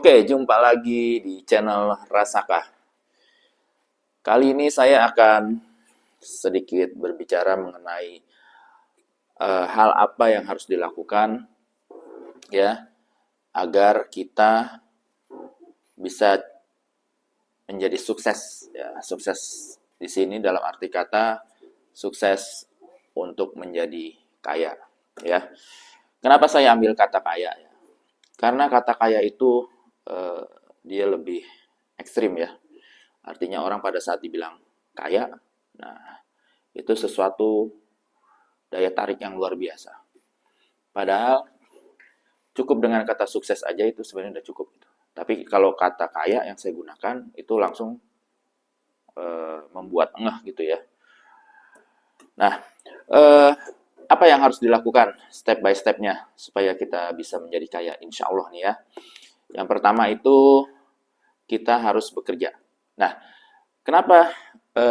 Oke, jumpa lagi di channel Rasakah. Kali ini saya akan sedikit berbicara mengenai hal apa yang harus dilakukan ya agar kita bisa menjadi sukses ya. Sukses di sini dalam arti kata sukses untuk menjadi kaya ya. Kenapa saya ambil kata kaya ya? Karena kata kaya itu eh, dia lebih ekstrim ya. Artinya orang pada saat dibilang kaya, nah itu sesuatu daya tarik yang luar biasa. Padahal cukup dengan kata sukses aja itu sebenarnya udah cukup. Tapi kalau kata kaya yang saya gunakan itu langsung membuat engah gitu ya. Nah, eh, apa yang harus dilakukan step by stepnya supaya kita bisa menjadi kaya? Insya Allah nih ya. Yang pertama itu kita harus bekerja. Nah, kenapa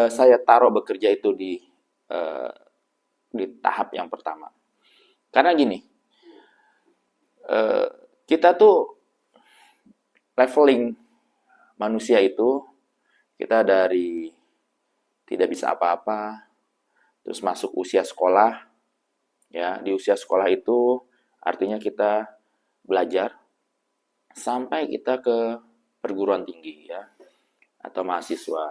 saya taruh bekerja itu eh, di tahap yang pertama? Karena gini, eh, kita tuh leveling manusia itu kita dari tidak bisa apa-apa, terus masuk usia sekolah, ya di usia sekolah itu artinya kita belajar sampai kita ke perguruan tinggi ya atau mahasiswa.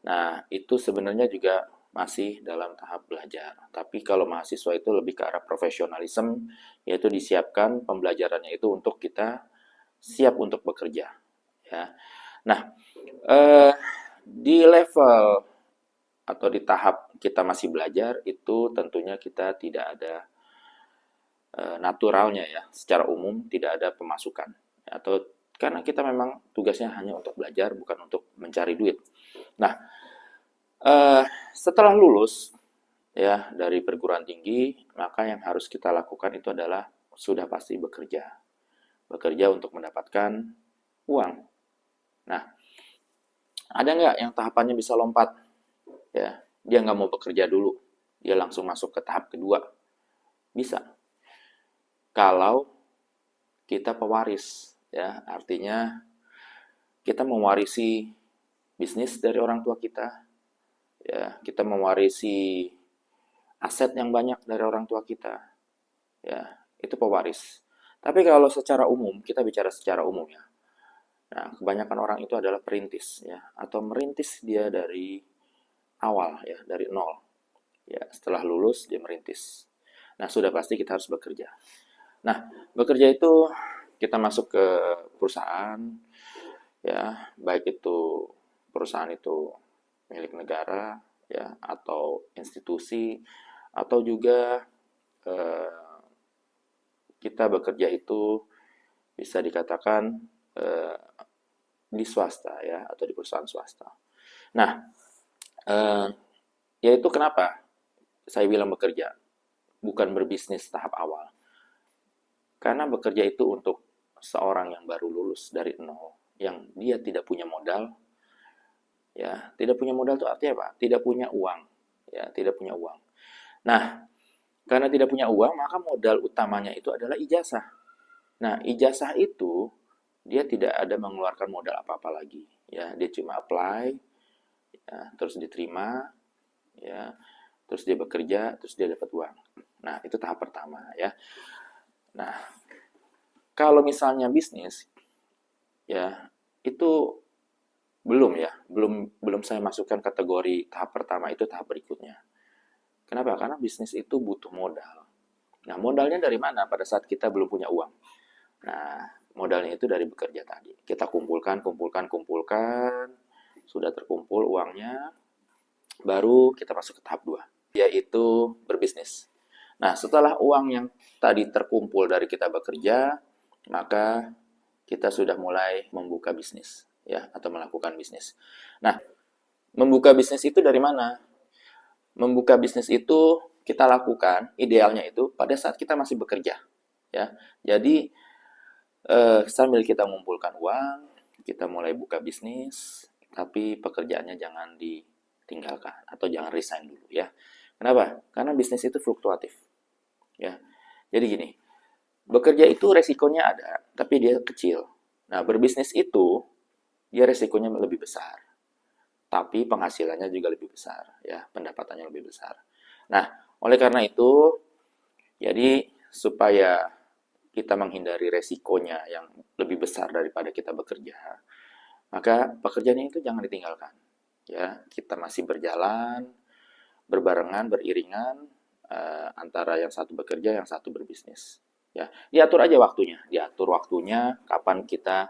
Nah, itu sebenarnya juga masih dalam tahap belajar. Tapi kalau mahasiswa itu lebih ke arah profesionalisme, yaitu disiapkan pembelajarannya itu untuk kita siap untuk bekerja. Ya. Nah, di level atau di tahap kita masih belajar itu tentunya kita tidak ada naturalnya ya, secara umum tidak ada pemasukan atau karena kita memang tugasnya hanya untuk belajar bukan untuk mencari duit. Nah, setelah lulus ya dari perguruan tinggi, maka yang harus kita lakukan itu adalah sudah pasti bekerja. Bekerja untuk mendapatkan uang. Nah, ada nggak yang tahapannya bisa lompat? Ya, dia nggak mau bekerja dulu, dia langsung masuk ke tahap kedua. Bisa. Kalau kita pewaris, ya artinya kita mewarisi bisnis dari orang tua kita, ya kita mewarisi aset yang banyak dari orang tua kita, ya itu pewaris. Tapi kalau secara umum, kita bicara secara umum ya. Nah, kebanyakan orang itu adalah perintis ya, atau merintis dia dari awal ya, dari nol. Ya, setelah lulus dia merintis. Nah, sudah pasti kita harus bekerja. Nah, bekerja itu kita masuk ke perusahaan ya, baik itu perusahaan itu milik negara ya atau institusi atau juga eh, kita bekerja itu bisa dikatakan eh, di swasta ya atau di perusahaan swasta. Nah, eh, yaitu kenapa saya bilang bekerja bukan berbisnis tahap awal. Karena bekerja itu untuk seorang yang baru lulus dari nol, yang dia tidak punya modal, ya tidak punya modal itu artinya apa? Tidak punya uang, ya tidak punya uang. Nah, karena tidak punya uang, maka modal utamanya itu adalah ijazah. Nah, ijazah itu dia tidak ada mengeluarkan modal apa-apa lagi, ya dia cuma apply, ya, terus diterima, ya terus dia bekerja, terus dia dapat uang. Nah, itu tahap pertama ya. Nah, kalau misalnya bisnis, ya itu belum ya, belum saya masukkan kategori tahap pertama itu tahap berikutnya. Kenapa? Karena bisnis itu butuh modal. Nah, modalnya dari mana pada saat kita belum punya uang? Nah, modalnya itu dari bekerja tadi. Kita kumpulkan, kumpulkan, kumpulkan, sudah terkumpul uangnya, baru kita masuk ke tahap 2, yaitu berbisnis. Nah, setelah uang yang tadi terkumpul dari kita bekerja, maka kita sudah mulai membuka bisnis ya atau melakukan bisnis. Nah, membuka bisnis itu dari mana? Membuka bisnis itu kita lakukan idealnya itu pada saat kita masih bekerja ya. Jadi sambil kita mengumpulkan uang, kita mulai buka bisnis, tapi pekerjaannya jangan ditinggalkan atau jangan resign dulu ya. Kenapa? Karena bisnis itu fluktuatif ya. Jadi gini, bekerja itu resikonya ada, tapi dia kecil. Nah, berbisnis itu dia resikonya lebih besar, tapi penghasilannya juga lebih besar, ya, pendapatannya lebih besar. Nah, oleh karena itu, jadi supaya kita menghindari resikonya yang lebih besar daripada kita bekerja, maka pekerjaan itu jangan ditinggalkan. Ya, kita masih berjalan, berbarengan, beriringan antara yang satu bekerja, yang satu berbisnis. Ya, diatur aja waktunya, diatur waktunya kapan kita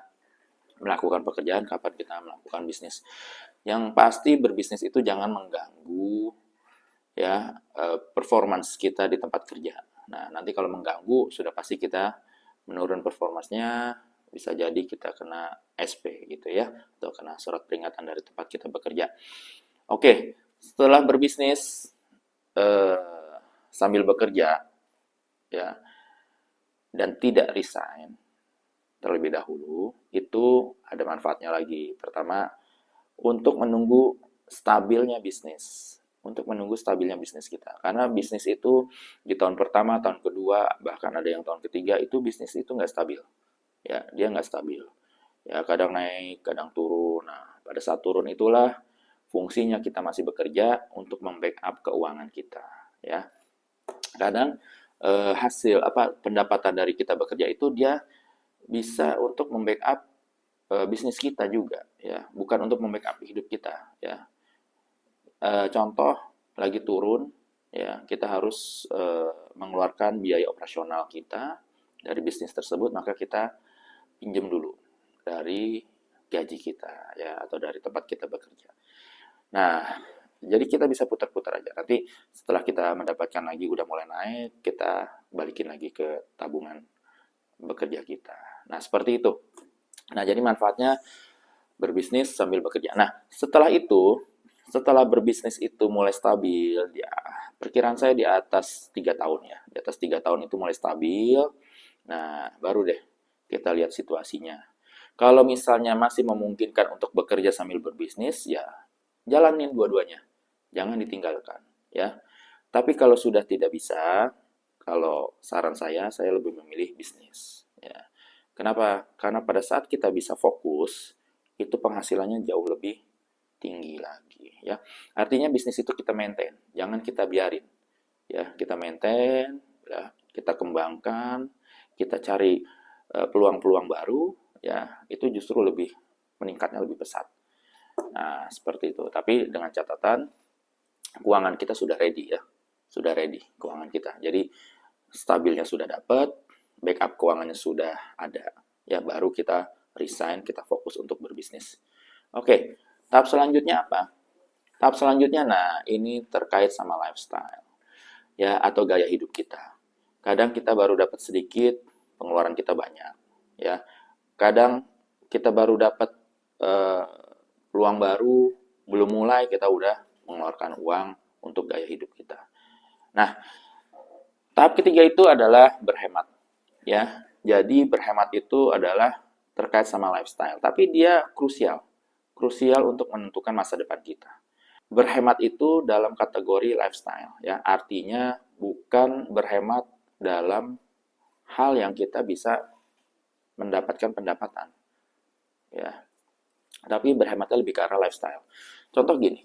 melakukan pekerjaan, kapan kita melakukan bisnis. Yang pasti berbisnis itu jangan mengganggu ya performance kita di tempat kerja. Nah, nanti kalau mengganggu sudah pasti kita menurun performansnya, bisa jadi kita kena SP gitu ya, atau kena surat peringatan dari tempat kita bekerja. Oke, setelah berbisnis sambil bekerja ya dan tidak resign terlebih dahulu, itu ada manfaatnya lagi. Pertama, untuk menunggu stabilnya bisnis. Untuk menunggu stabilnya bisnis kita. Karena bisnis itu di tahun pertama, tahun kedua, bahkan ada yang tahun ketiga, itu bisnis itu nggak stabil. Ya, dia nggak stabil. Ya, kadang naik, kadang turun. Nah, pada saat turun itulah fungsinya kita masih bekerja untuk membackup keuangan kita. Ya, kadang hasil pendapatan dari kita bekerja itu dia bisa untuk membackup bisnis kita juga, ya, bukan untuk membackup hidup kita, ya. Contoh lagi turun, ya, kita harus mengeluarkan biaya operasional kita dari bisnis tersebut, maka kita pinjam dulu dari gaji kita, ya, atau dari tempat kita bekerja. Nah, jadi kita bisa putar-putar aja. Nanti setelah kita mendapatkan lagi udah mulai naik, kita balikin lagi ke tabungan bekerja kita. Nah, seperti itu. Nah, jadi manfaatnya berbisnis sambil bekerja. Nah, setelah berbisnis itu mulai stabil, ya, perkiraan saya di atas 3 tahun ya. Di atas 3 tahun itu mulai stabil. Nah, baru deh kita lihat situasinya. Kalau misalnya masih memungkinkan untuk bekerja sambil berbisnis, ya jalanin dua-duanya. Jangan ditinggalkan, ya. Tapi kalau sudah tidak bisa, kalau saran saya lebih memilih bisnis, ya. Kenapa? Karena pada saat kita bisa fokus, itu penghasilannya jauh lebih tinggi lagi, ya. Artinya bisnis itu kita maintain, jangan kita biarin, ya. Kita maintain, ya. Kita kembangkan, kita cari peluang-peluang baru, ya. Itu justru lebih meningkatnya lebih pesat. Nah, seperti itu. Tapi dengan catatan keuangan kita sudah ready ya. Sudah ready keuangan kita. Jadi stabilnya sudah dapat, backup keuangannya sudah ada. Ya, baru kita resign, kita fokus untuk berbisnis. Oke, tahap selanjutnya apa? Tahap selanjutnya, nah ini terkait sama lifestyle. Ya, atau gaya hidup kita. Kadang kita baru dapat sedikit, pengeluaran kita banyak. Ya, kadang kita baru dapat peluang baru, belum mulai kita udah mengeluarkan uang untuk gaya hidup kita. Nah, tahap ketiga itu adalah berhemat. Ya, jadi berhemat itu adalah terkait sama lifestyle, tapi dia krusial. Krusial untuk menentukan masa depan kita. Berhemat itu dalam kategori lifestyle, ya. Artinya bukan berhemat dalam hal yang kita bisa mendapatkan pendapatan. Ya. Tapi berhematnya lebih ke arah lifestyle. Contoh gini,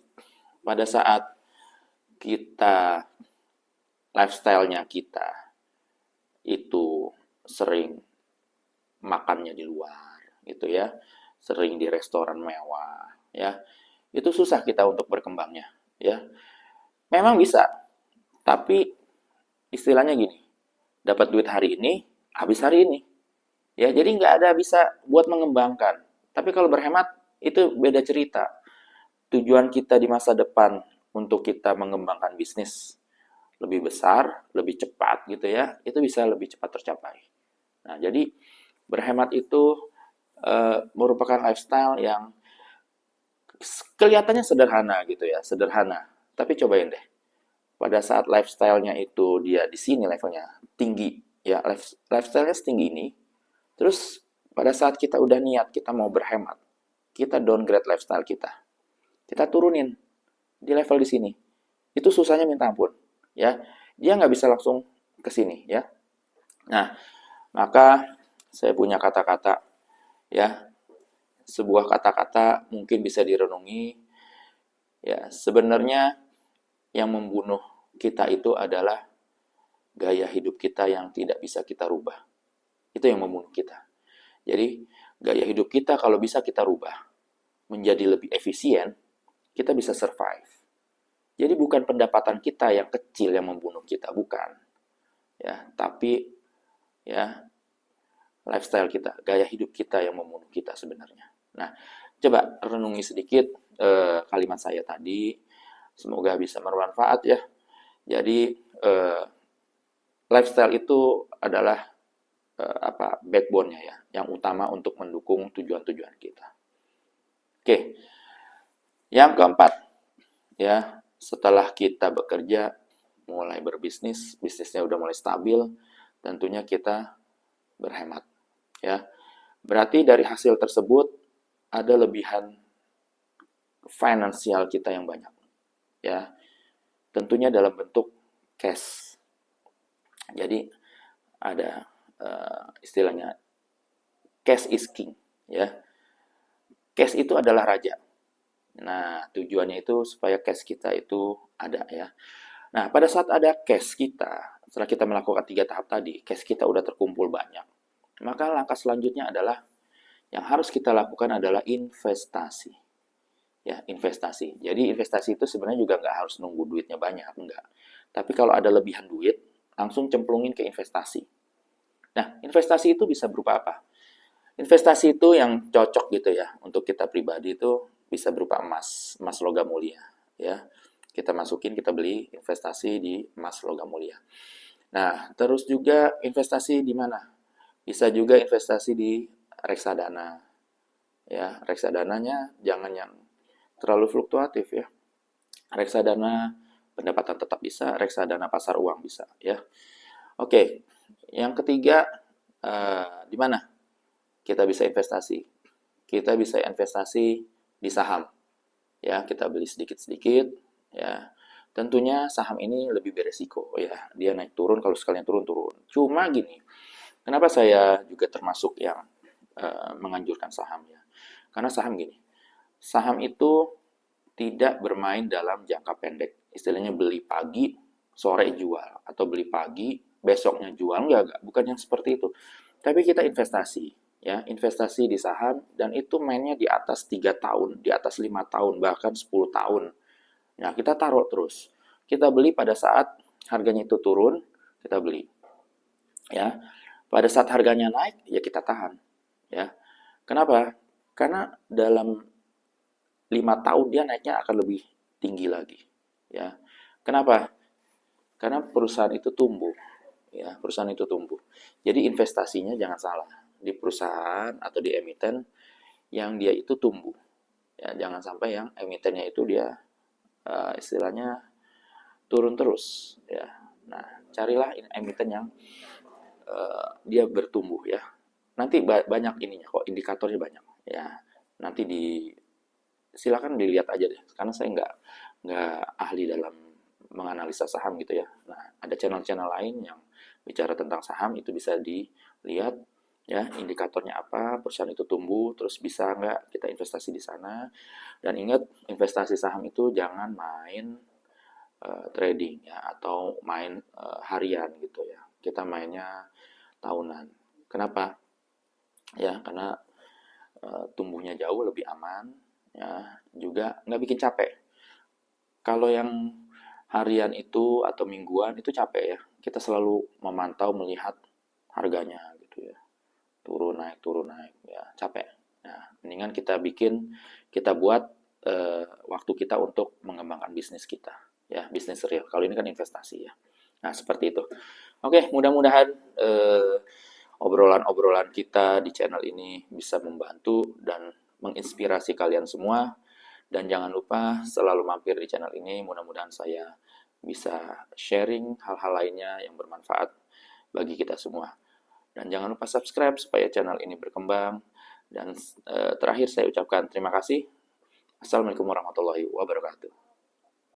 pada saat kita lifestyle-nya kita itu sering makannya di luar gitu ya, sering di restoran mewah ya, itu susah kita untuk berkembangnya ya. Memang bisa, tapi istilahnya gini, dapat duit hari ini, habis hari ini ya, jadi nggak ada bisa buat mengembangkan. Tapi kalau berhemat itu beda cerita. Tujuan kita di masa depan untuk kita mengembangkan bisnis lebih besar, lebih cepat gitu ya, itu bisa lebih cepat tercapai. Nah, jadi berhemat itu merupakan lifestyle yang kelihatannya sederhana gitu ya, sederhana. Tapi cobain deh, pada saat lifestyle-nya itu dia di sini levelnya tinggi, ya lifestyle-nya setinggi ini, terus pada saat kita udah niat kita mau berhemat, kita downgrade lifestyle kita turunin di level di sini, itu susahnya minta ampun, ya. Dia nggak bisa langsung ke sini, ya. Nah, maka saya punya kata-kata Ya, sebuah kata-kata mungkin bisa direnungi. Ya, sebenarnya yang membunuh kita itu adalah gaya hidup kita yang tidak bisa kita rubah. Itu yang membunuh kita. Jadi, gaya hidup kita kalau bisa kita rubah menjadi lebih efisien, kita bisa survive. Jadi bukan pendapatan kita yang kecil yang membunuh kita, bukan. Ya, tapi ya lifestyle kita, gaya hidup kita yang membunuh kita sebenarnya. Nah, coba renungi sedikit kalimat saya tadi. Semoga bisa bermanfaat ya. Jadi lifestyle itu adalah backbone-nya ya, yang utama untuk mendukung tujuan-tujuan kita. Oke, yang keempat ya, setelah kita bekerja, mulai berbisnis, bisnisnya udah mulai stabil, tentunya kita berhemat ya. Berarti dari hasil tersebut ada lebihan finansial kita yang banyak ya. Tentunya dalam bentuk cash. Jadi ada istilahnya cash is king ya. Cash itu adalah raja. Nah, tujuannya itu supaya cash kita itu ada ya. Nah, pada saat ada cash kita, setelah kita melakukan 3 tahap tadi, cash kita udah terkumpul banyak. Maka langkah selanjutnya adalah yang harus kita lakukan adalah investasi. Ya, investasi. Jadi investasi itu sebenarnya juga nggak harus nunggu duitnya banyak, enggak. Tapi kalau ada lebihan duit, langsung cemplungin ke investasi. Nah, investasi itu bisa berupa apa? Investasi itu yang cocok gitu ya untuk kita pribadi itu bisa berupa emas, emas logam mulia ya. Kita masukin, kita beli investasi di emas logam mulia. Nah, terus juga investasi di mana? Bisa juga investasi di reksadana. Ya, reksadananya jangan yang terlalu fluktuatif ya. Reksadana pendapatan tetap bisa, reksadana pasar uang bisa ya. Oke, yang ketiga di mana kita bisa investasi? Kita bisa investasi di saham. Ya, kita beli sedikit-sedikit ya. Tentunya saham ini lebih beresiko ya. Dia naik turun, kalau sekalian turun-turun. Cuma gini, kenapa saya juga termasuk yang menganjurkan saham ya? Karena saham gini, saham itu tidak bermain dalam jangka pendek. Istilahnya beli pagi, sore jual. Atau beli pagi, besoknya jual. Enggak. Bukan yang seperti itu. Tapi kita investasi. Ya, investasi di saham, dan itu mainnya di atas 3 tahun, di atas 5 tahun, bahkan 10 tahun. Nah, kita taruh terus. Kita beli pada saat harganya itu turun, kita beli. Ya, pada saat harganya naik, ya kita tahan. Ya, kenapa? Karena dalam 5 tahun dia naiknya akan lebih tinggi lagi. Ya, kenapa? Karena perusahaan itu tumbuh. Ya, perusahaan itu tumbuh. Jadi investasinya jangan salah di perusahaan atau di emiten yang dia itu tumbuh. Ya, jangan sampai yang emitennya itu dia istilahnya turun terus. Ya, nah carilah emiten yang dia bertumbuh ya. Nanti banyak ininya kok, indikatornya banyak. Ya, nanti silakan dilihat aja deh. Karena saya nggak ahli dalam menganalisa saham gitu ya. Nah, ada channel-channel lain yang bicara tentang saham, itu bisa dilihat ya, indikatornya apa, perusahaan itu tumbuh, terus bisa nggak kita investasi di sana. Dan ingat, investasi saham itu jangan main trading ya, atau main harian gitu ya. Kita mainnya tahunan. Kenapa? Ya, karena tumbuhnya jauh lebih aman ya, juga nggak bikin capek. Kalau yang harian itu atau mingguan itu capek ya. Kita selalu memantau, melihat harganya gitu ya. Turun naik ya, capek. Nah, mendingan kita buat waktu kita untuk mengembangkan bisnis kita ya, bisnis real. Kalau ini kan investasi ya. Nah, seperti itu. Oke, mudah-mudahan obrolan-obrolan kita di channel ini bisa membantu dan menginspirasi kalian semua. Dan jangan lupa selalu mampir di channel ini, mudah-mudahan saya bisa sharing hal-hal lainnya yang bermanfaat bagi kita semua. Dan jangan lupa subscribe supaya channel ini berkembang. Dan terakhir saya ucapkan terima kasih. Assalamualaikum warahmatullahi wabarakatuh.